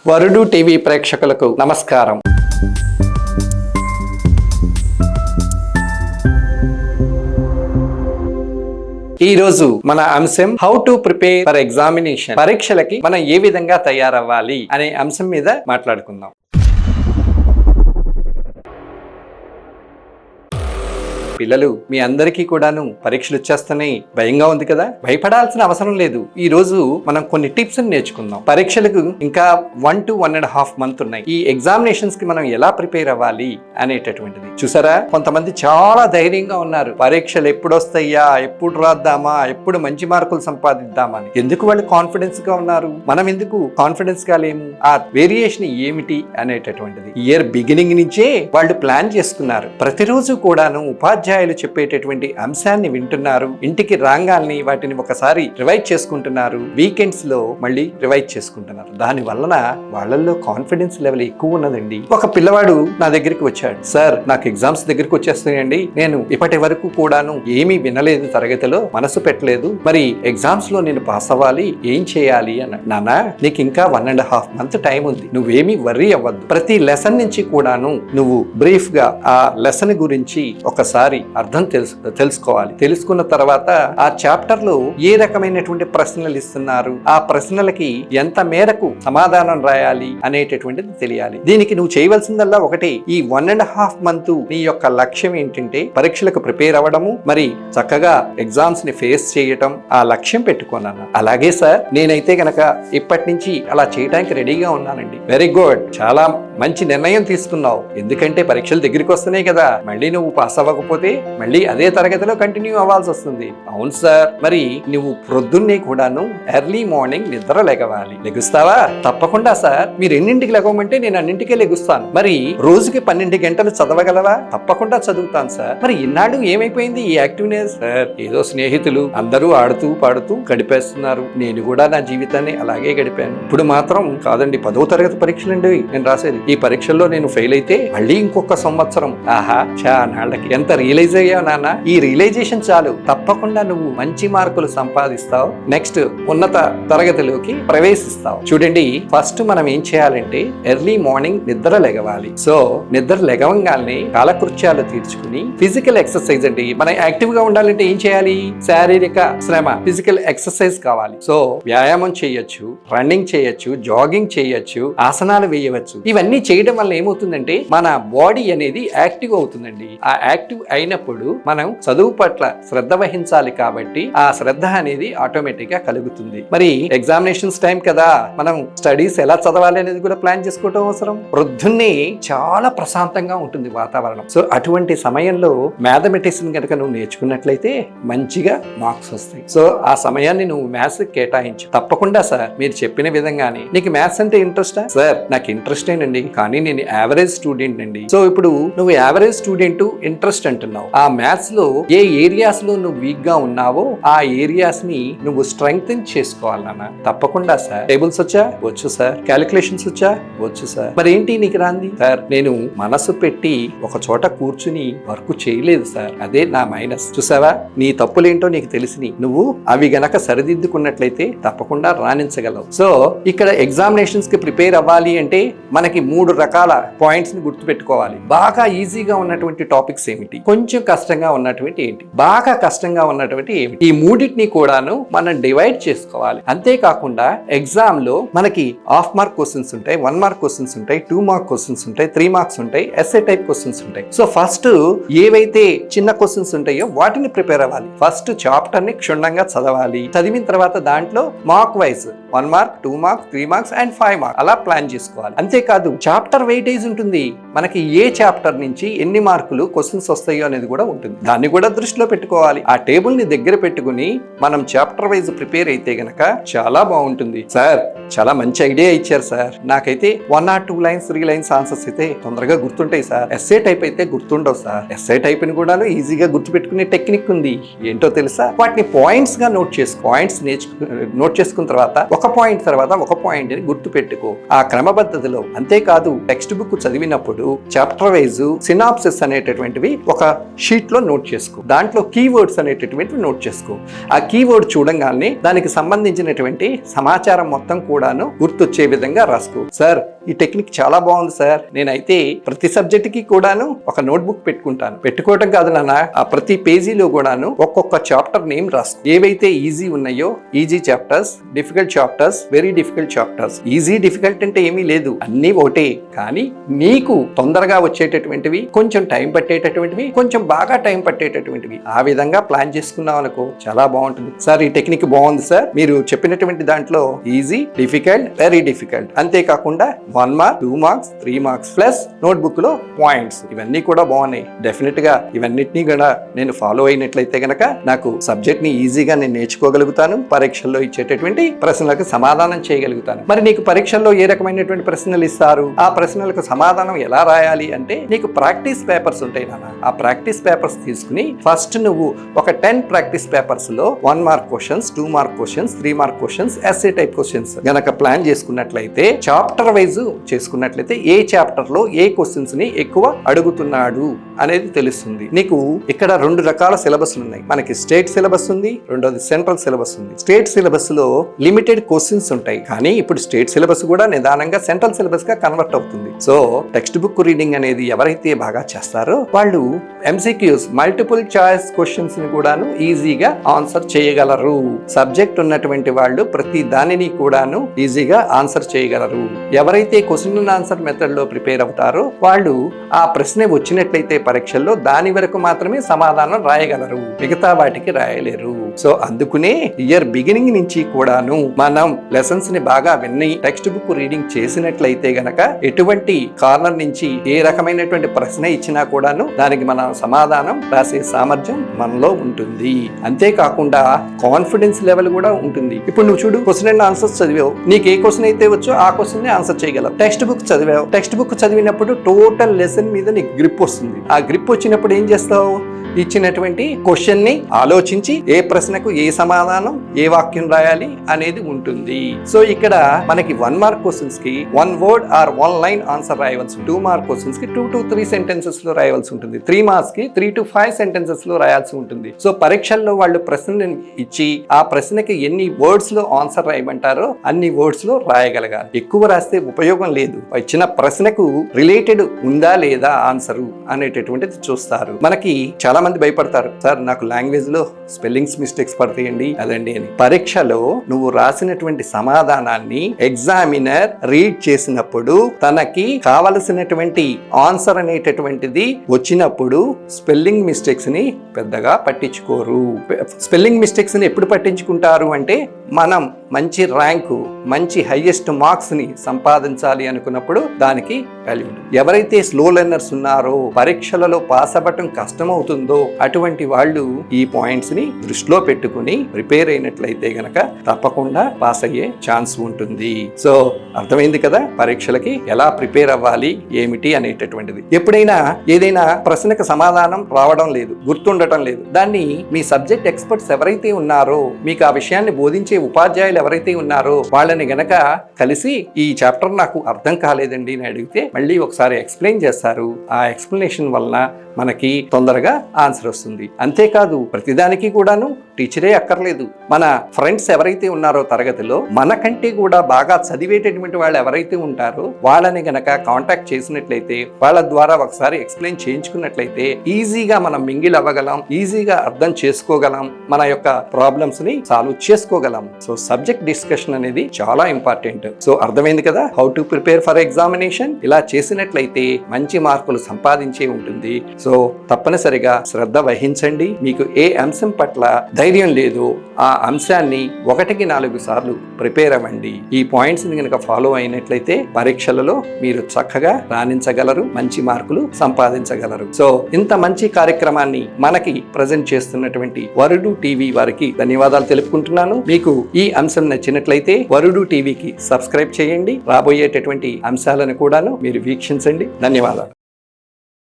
వరుడు టీవీ ప్రేక్షకులకు నమస్కారం. ఈ రోజు మన అంశం how to prepare for examination. పరీక్షలకి మనం ఏ విధంగా తయారవ్వాలి అనే అంశం మీద మాట్లాడుకుందాం. పిల్లలు, మీ అందరికీ కూడాను పరీక్షలు వచ్చేస్తున్నాయి, భయంగా ఉంది కదా? భయపడాల్సిన అవసరం లేదు. ఈ రోజు మనం కొన్ని టిప్స్ నేర్చుకుందాం. పరీక్షలకు ఇంకా 1 to 1.5 months ఉన్నాయి. ఈ ఎగ్జామినేషన్స్ కి మనం ఎలా ప్రిపేర్ అవ్వాలి అనేటటువంటిది చూసారా? కొంతమంది చాలా ధైర్యంగా ఉన్నారు. పరీక్షలు ఎప్పుడు వస్తాయా, ఎప్పుడు రాద్దామా, ఎప్పుడు మంచి మార్కులు సంపాదిద్దామా అని. ఎందుకు వాళ్ళు కాన్ఫిడెన్స్ గా ఉన్నారు? మనం ఎందుకు కాన్ఫిడెన్స్ గా లేము? ఆ వేరియేషన్ ఏమిటి అనేటటువంటిది ఇయర్ బిగినింగ్ నుంచే వాళ్ళు ప్లాన్ చేసుకున్నారు. ప్రతిరోజు కూడాను ఉపాధ్యాయులు చెప్పేటటువంటి అంశాన్ని వింటున్నారు. ఇంటికి రాగాల్ని వాటిని ఒకసారి రివైజ్ చేసుకుంటున్నారు. వీకెండ్స్ లో మళ్ళీ రివైజ్ చేసుకుంటున్నారు. దాని వలన వాళ్ళల్లో కాన్ఫిడెన్స్ లెవెల్ ఎక్కువ ఉన్నదండి. ఒక పిల్లవాడు నా దగ్గరికి వచ్చాడు. సార్, నాకు ఎగ్జామ్స్ దగ్గరికి వచ్చేస్తున్నాయండి. నేను ఇప్పటి వరకు కూడాను ఏమీ వినలేదు, తరగతిలో మనసు పెట్టలేదు. మరి ఎగ్జామ్స్ లో నేను పాస్ అవ్వాలి, ఏం చేయాలి అన్న. నాన్న, నీకు ఇంకా 1.5 months టైం ఉంది. నువ్వేమీ వర్రీ అవ్వద్దు. ప్రతి లెసన్ నుంచి కూడాను నువ్వు బ్రీఫ్ గా ఆ లెసన్ గురించి ఒకసారి అర్థం తెలుసుకోవాలి. తెలుసుకున్న తర్వాత ఆ చాప్టర్ లో ఏ రకమైనటువంటి ప్రశ్నలు ఇస్తున్నారు, ఆ ప్రశ్నలకి ఎంత మేరకు సమాధానం రాయాలి అనేటటువంటిది తెలియాలి. దీనికి నువ్వు చేయవలసిందల్లా ఒకటి, ఈ 1.5 months నీ యొక్క లక్ష్యం ఏంటంటే పరీక్షలకు ప్రిపేర్ అవ్వడము, మరి చక్కగా ఎగ్జామ్స్ ని ఫేస్ చేయటం. ఆ లక్ష్యం పెట్టుకున్నాను. అలాగే సార్, నేనైతే గనక ఇప్పటి నుంచి అలా చేయడానికి రెడీగా ఉన్నానండి. వెరీ గుడ్, చాలా మంచి నిర్ణయం తీసుకున్నావు. ఎందుకంటే పరీక్షలు దగ్గరికి వస్తున్నాయి కదా, మళ్ళీ నువ్వు పాస్ అవ్వకపోతే మళ్ళీ అదే తరగతిలో కంటిన్యూ అవ్వాల్సి వస్తుంది. అవును సార్, మరి నువ్వు ప్రొద్దున్నే కూడాను ఎర్లీ మార్నింగ్ నిద్ర లెగవాలి. లెగుస్తావా? తప్పకుండా సార్. మీరు ఎన్నింటికి లెగవమంటే నేను అన్నింటికే లెగుస్తాను. మరి రోజుకి 12 గంటలు చదవగలవా? తప్పకుండా చదువుతాను సార్. మరి ఇన్నాళ్ళు ఏమైపోయింది ఈ యాక్టివ్నెస్? సార్, ఏదో స్నేహితులు అందరూ ఆడుతూ పాడుతూ గడిపేస్తున్నారు. నేను కూడా నా జీవితాన్ని అలాగే గడిపాను. ఇప్పుడు మాత్రం కాదండి, 10వ తరగతి పరీక్షలండి నేను రాసేది. ఈ పరీక్షల్లో నేను ఫెయిల్ అయితే మళ్ళీ ఇంకొక సంవత్సరం. ఆహా, చానాళ్ళకి ఎంత రియలైజ్ అయ్యావు నాన్న. ఈ రియలైజేషన్ చాలు, తప్పకుండా నువ్వు మంచి మార్కులు సంపాదిస్తావు. నెక్స్ట్ ఉన్నత తరగతిలోకి ప్రవేశిస్తావు. చూడండి, ఫస్ట్ మనం ఏం చేయాలంటే ఎర్లీ మార్నింగ్ నిద్ర లెగవాలి. సో నిద్ర లెగవంగానే కాలకృత్యాలు తీర్చుకుని ఫిజికల్ ఎక్సర్సైజ్ అండి. మనం యాక్టివ్ గా ఉండాలంటే ఏం చేయాలి? శారీరక శ్రమ, ఫిజికల్ ఎక్సర్సైజ్ కావాలి. సో వ్యాయామం చేయొచ్చు, రన్నింగ్ చేయొచ్చు, జాగింగ్ చేయొచ్చు, ఆసనాలు వేయవచ్చు. ఇవన్నీ చేయడం వల్ల ఏమవుతుందంటే మన బాడీ అనేది యాక్టివ్ అవుతుందండి. ఆ యాక్టివ్ అయినప్పుడు మనం చదువు పట్ల శ్రద్ధ వహించాలి. కాబట్టి ఆ శ్రద్ధ అనేది ఆటోమేటిక్ గా కలుగుతుంది. మరి ఎగ్జామినేషన్స్ టైం కదా, మనం స్టడీస్ ఎలా చదవాలి అనేది కూడా ప్లాన్ చేసుకోవడం అవసరం. ప్రొద్దున్నే చాలా ప్రశాంతంగా ఉంటుంది వాతావరణం. సో అటువంటి సమయంలో మ్యాథమెటిక్స్ కనుక నువ్వు నేర్చుకున్నట్లయితే మంచిగా మార్క్స్ వస్తాయి. సో ఆ సమయాన్ని నువ్వు మ్యాథ్స్ కేటాయించు. తప్పకుండా సార్, మీరు చెప్పిన విధంగానే. నీకు మ్యాథ్స్ అంటే ఇంట్రెస్టా? సార్, నాకు ఇంట్రెస్టేనండి, కానీ నేను యావరేజ్ స్టూడెంట్ అండి. సో ఇప్పుడు నువ్వు యావరేజ్ స్టూడెంట్ ఇంట్రెస్ట్ అంటున్నావు. ఆ మ్యాథ్స్ లో ఏ ఏరియాస్ లో నువ్వు వీక్ గా ఉన్నావో ఆ ఏరియాస్ ని నువ్వు స్ట్రెంగ్తెన్ చేసుకోవాలన్నా. తప్పకుండా సార్. టేబుల్స్ వచ్చా? వచ్చు సార్. క్యాలిక్యులేషన్స్ వచ్చా? వచ్చు సార్. మరి ఏంటి నీకు రాంది? సార్, నేను మనసు పెట్టి ఒక చోట కూర్చుని వర్క్ చేయలేదు సార్, అదే నా మైనస్. చూసావా, నీ తప్పులేంటో నీకు తెలిసి నువ్వు అవి గనక సరిదిద్దుకున్నట్లయితే తప్పకుండా రాణించగలవు. సో ఇక్కడ ఎగ్జామినేషన్స్ కి ప్రిపేర్ అవ్వాలి అంటే మనకి 3 రకాల పాయింట్స్ ని గుర్తుపెట్టుకోవాలి. బాగా ఈజీగా ఉన్నటువంటి టాపిక్స్ ఏమిటి, కొంచెం కష్టంగా ఉన్నటువంటి ఏంటి, బాగా కష్టంగా ఉన్నటువంటి ఏమిటి, ఈ మూడింటిని కూడాను మనం డివైడ్ చేసుకోవాలి. అంతేకాకుండా ఎగ్జామ్ లో మనకి హాఫ్ మార్క్ క్వశ్చన్స్ ఉంటాయి, 1 mark క్వశ్చన్స్ ఉంటాయి, 2 mark క్వశ్చన్స్ ఉంటాయి, 3 marks ఉంటాయి, ఎస్ఏ టైప్ క్వశ్చన్స్ ఉంటాయి. సో ఫస్ట్ ఏవైతే చిన్న క్వశ్చన్స్ ఉంటాయో వాటిని ప్రిపేర్ అవ్వాలి. ఫస్ట్ చాప్టర్ ని క్షుణ్ణంగా చదవాలి. చదివిన తర్వాత దాంట్లో mark wise 1 mark, 2 mark, 3 marks and 5 marks అలా ప్లాన్ చేసుకోవాలి. అంతేకాదు చాప్టర్ వెయిటేజ్ ఉంటుంది. మనకి ఏ చాప్టర్ నుంచి ఎన్ని మార్కులు క్వశ్చన్స్ వస్తాయో అనేది కూడా ఉంటుంది. దాన్ని కూడా దృష్టిలో పెట్టుకోవాలి. ఆ టేబుల్ ని దగ్గర పెట్టుకుని మనం చాప్టర్ వైజ్ ప్రిపేర్ అయితే గనక చాలా బాగుంటుంది. సార్, చాలా మంచి ఐడియా ఇచ్చారు సార్. నాకైతే 1 or 2 lines 3 lines ఆన్సర్స్ అయితే తొందరగా గుర్తుంటాయి సార్. ఎస్ఏ టైప్ అయితే గుర్తుండవు సార్. ఎస్ఏ టైప్ ని కూడా ఈజీగా గుర్తుపెట్టుకునే టెక్నిక్ ఉంది. ఏంటో తెలుసా? వాటిని పాయింట్స్ గా నోట్ చేసుకో. పాయింట్స్ నోట్ చేసుకున్న తర్వాత ఒక పాయింట్ తర్వాత ఒక పాయింట్ ని గుర్తు పెట్టుకో ఆ క్రమబద్ధతలో. అంతేకాదు టెక్స్ట్ బుక్ చదివినప్పుడు చాప్టర్ వైజ్ సినాప్సిస్ అనేటటువంటివి ఒక షీట్లో నోట్ చేసుకో. దాంట్లో కీవర్డ్స్ అనేటటువంటివి నోట్ చేసుకో. ఆ కీవర్డ్ చూడంగానే దానికి సంబంధించినటువంటి సమాచారం మొత్తం కూడాను గుర్తొచ్చే విధంగా రాసుకో. సార్ ఈ టెక్నిక్ చాలా బాగుంది సార్, నేనైతే ప్రతి సబ్జెక్ట్ కి కూడాను ఒక నోట్బుక్ పెట్టుకుంటాను. పెట్టుకోవటం కాదు నాన్న, ఆ ప్రతి పేజీలో కూడాను ఒక్కొక్క చాప్టర్ నేమ్ రాసుకో. ఏవైతే ఈజీ ఉన్నాయో easy chapters, difficult chapters, very difficult chapters. Easy difficult అంటే ఏమీ లేదు, అన్నీ ఒకటే. కానీ నీకు తొందరగా వచ్చేటటువంటివి, కొంచెం టైం పట్టేటటువంటివి, కొంచెం బాగా టైం పట్టేటటువంటివి, ఆ విధంగా ప్లాన్ చేసుకున్నాం అనుకో చాలా బాగుంటుంది. సార్ ఈ టెక్నిక్ బాగుంది సార్, మీరు చెప్పినటువంటి దాంట్లో ఈజీ, డిఫికల్ట్, వెరీ డిఫికల్ట్, అంతేకాకుండా 1 mark, 2 marks, 3 marks plus notebook లో పాయింట్స్, ఇవన్నీ కూడా బాగున్నాయి. డెఫినెట్ గా ఇవన్నిటినీ కూడా నేను ఫాలో అయినట్లయితే గనక నాకు సబ్జెక్ట్ ని ఈజీగా నేను నేర్చుకోగలుగుతాను. పరీక్షల్లో ఇచ్చేటటువంటి ప్రశ్నలకు సమాధానం చేయగలుగుతాను. మరి నీకు పరీక్షల్లో ఏ రకమైనటువంటి ప్రశ్నలు ఇస్తారు, ఆ ప్రశ్నలకు సమాధానం ఎలా రాయాలి అంటే నీకు ప్రాక్టీస్ పేపర్స్ ఉంటాయి నాన్న. ఆ ప్రాక్టీస్ పేపర్స్ తీసుకుని ఫస్ట్ నువ్వు ఒక 10 ప్రాక్టీస్ పేపర్స్ లో 1 mark questions, 2 mark questions, 3 mark questions, SA type questions గనక ప్లాన్ చేసుకున్నట్లయితే, చాప్టర్ వైజ్ చేసుకున్నట్లయితే ఏ చాప్టర్ లో ఏ క్వశ్చన్స్ ని ఎక్కువ అడుగుతున్నాడు అనేది తెలుస్తుంది. నీకు ఇక్కడ 2 రకాల సిలబస్లు ఉన్నాయి. మనకి స్టేట్ సిలబస్ ఉంది, రెండోది సెంట్రల్ సిలబస్ ఉంది. స్టేట్ సిలబస్ లో లిమిటెడ్ క్వశ్చన్స్ ఉంటాయి, కానీ ఇప్పుడు స్టేట్ సిలబస్ కూడా నిదానంగా సెంట్రల్ సిలబస్ గా కన్వర్ట్ అవుతుంది. సో టెక్స్ట్ బుక్ రీడింగ్ అనేది ఎవరైతే బాగా చేస్తారో వాళ్ళు ఎంసీక్యూస్, మల్టిపుల్ చాయిస్ క్వశ్చన్స్ ని కూడాను ఈజీగా ఆన్సర్ చేయగలరు. సబ్జెక్ట్ ఉన్నటువంటి వాళ్ళు ప్రతి దానిని కూడాను ఈజీగా ఆన్సర్ చేయగలరు. ఎవరైతే క్వశ్చన్ అండ్ ఆన్సర్ మెథడ్ లో ప్రిపేర్ అవుతారో వాళ్ళు ఆ ప్రశ్న వచ్చినట్లయితే పరీక్షల్లో దాని వరకు మాత్రమే సమాధానం రాయగలరు, మిగతా వాటికి రాయలేరు. సో అందుకునే ఇయర్ బిగినింగ్ నుంచి కూడాను మనం లెసన్స్ ని బాగా విని టెక్స్ట్ బుక్ రీడింగ్ చేసినట్లయితే గనక ఎటువంటి కార్నర్ నుంచి ఏ రకమైనటువంటి ప్రశ్న ఇచ్చినా కూడాను దానికి మన సమాధానం రాసే సామర్థ్యం మనలో ఉంటుంది. అంతేకాకుండా కాన్ఫిడెన్స్ లెవెల్ కూడా ఉంటుంది. ఇప్పుడు నువ్వు చూడు, క్వశ్చన్ అండ్ ఆన్సర్స్ చదివావు, నీకు ఏ క్వశ్చన్ అయితే వచ్చో ఆ క్వశ్చన్ ని ఆన్సర్ చేయగలవు. టెక్స్ట్ బుక్ చదివావు, టెక్స్ట్ బుక్ చదివినప్పుడు టోటల్ లెసన్ మీద నీకు గ్రిప్ వస్తుంది. ఆ గ్రిప్ వచ్చినప్పుడు ఏం చేస్తావు, ఇచ్చినటువంటి క్వశ్చన్ ని ఆలోచించి ఏ ప్రశ్నకు ఏ సమాధానం, ఏ వాక్యం రాయాలి అనేది ఉంటుంది. సో ఇక్కడ మనకి 1 మార్క్ క్వశ్చన్స్ కి 1 వర్డ్ ఆర్ 1 లైన్ ఆన్సర్ రాయవలసి, 2 మార్క్ క్వశ్చన్స్ కి 2 to 3 సెంటెన్సెస్ లో రాయవలసి ఉంటుంది, 3 మార్క్స్ కి 3 to 5 సెంటెన్సెస్ లో రాయాల్సి ఉంటుంది. సో పరీక్షల్లో వాళ్ళు ప్రశ్నని ఇచ్చి ఆ ప్రశ్నకి ఎన్ని వర్డ్స్ లో ఆన్సర్ రాయమంటారో అన్ని వర్డ్స్ లో రాయగలగాలి. ఎక్కువ రాస్తే ఉపయోగం లేదు. ఇచ్చిన ప్రశ్నకు రిలేటెడ్ ఉందా లేదా ఆన్సరు అనేటటువంటిది చూస్తారు. మనకి చాలా మంది భయపడతారు, సార్ నాకు లాంగ్వేజ్ లో స్పెల్లింగ్స్ మిస్టేక్స్ పడతాయండి అదండి అని. పరీక్షలో నువ్వు రాసినటువంటి సమాధానాన్ని ఎగ్జామినర్ రీడ్ చేసినప్పుడు తనకి కావలసినటువంటి ఆన్సర్ అనేటటువంటిది వచ్చినప్పుడు స్పెల్లింగ్ మిస్టేక్స్ ని పెద్దగా పట్టించుకోరు. స్పెల్లింగ్ మిస్టేక్స్ ని ఎప్పుడు పట్టించుకుంటారు అంటే మనం మంచి ర్యాంకు, మంచి హైయెస్ట్ మార్క్స్ ని సంపాదించాలి అనుకున్నప్పుడు దానికి వాల్యూ ఉంటుంది. ఎవరైతే స్లో లెర్నర్స్ ఉన్నారో, పరీక్షలలో పాస్ అవ్వటం కష్టం అవుతుందో అటువంటి వాళ్ళు ఈ పాయింట్స్ ని దృష్టిలో పెట్టుకుని ప్రిపేర్ అయినట్లయితే గనక తప్పకుండా పాస్ అయ్యే ఛాన్స్ ఉంటుంది. సో అర్థమైంది కదా పరీక్షలకి ఎలా ప్రిపేర్ అవ్వాలి ఏమిటి అనేటటువంటిది. ఎప్పుడైనా ఏదైనా ప్రశ్నకు సమాధానం రావడం లేదు, గుర్తుండటం లేదు, దాన్ని మీ సబ్జెక్ట్ ఎక్స్పర్ట్స్ ఎవరైతే ఉన్నారో, మీకు ఆ విషయాన్ని బోధించే ఉపాధ్యాయులు ఎవరైతే ఉన్నారో వాళ్ళని గనక కలిసి ఈ చాప్టర్ నాకు అర్థం కాలేదండి అని అడిగితే మళ్ళీ ఒకసారి ఎక్స్ప్లెయిన్ చేస్తారు. ఆ ఎక్స్ప్లెనేషన్ వలన మనకి తొందరగా ఆన్సర్ వస్తుంది. అంతేకాదు ప్రతిదానికి కూడాను టీచరే అక్కర్లేదు. మన ఫ్రెండ్స్ ఎవరైతే ఉన్నారో తరగతిలో మనకంటే కూడా బాగా చదివేటటువంటి వాళ్ళు ఎవరైతే ఉంటారో వాళ్ళని గనక కాంటాక్ట్ చేసినట్లయితే, వాళ్ళ ద్వారా ఒకసారి ఎక్స్ప్లెయిన్ చేయించుకున్నట్లయితే ఈజీగా మనం మింగిల్ అవ్వగలం, ఈజీగా అర్థం చేసుకోగలం, మన యొక్క ప్రాబ్లమ్స్ ని సాల్వ్ చేసుకోగలం. సో సబ్జెక్ట్ డిస్కషన్ అనేది చాలా ఇంపార్టెంట్. సో అర్థమైంది కదా how to prepare for examination. ఇలా చేసినట్లయితే మంచి మార్కులు సంపాదించే ఉంటుంది. సో తప్పనిసరిగా శ్రద్ధ వహించండి. మీకు ఏ అంశం పట్ల ధైర్యం లేదో ఆ అంశాన్ని 1కి 4 సార్లు ప్రిపేర్ అవ్వండి. ఈ పాయింట్స్ ని కనుక ఫాలో అయినట్లయితే పరీక్షలలో మీరు చక్కగా రాణించగలరు, మంచి మార్కులు సంపాదించగలరు. సో ఇంత మంచి కార్యక్రమాన్ని మనకి ప్రజెంట్ చేస్తున్నటువంటి వరుడు టీవీ వారికి ధన్యవాదాలు తెలుపుకుంటున్నాను. మీకు ఈ అంశం నచ్చినట్లయితే వరుడు టీవీకి సబ్స్క్రైబ్ చేయండి. రాబోయేటటువంటి అంశాలను కూడాను మీరు వీక్షించండి. ధన్యవాదాలు.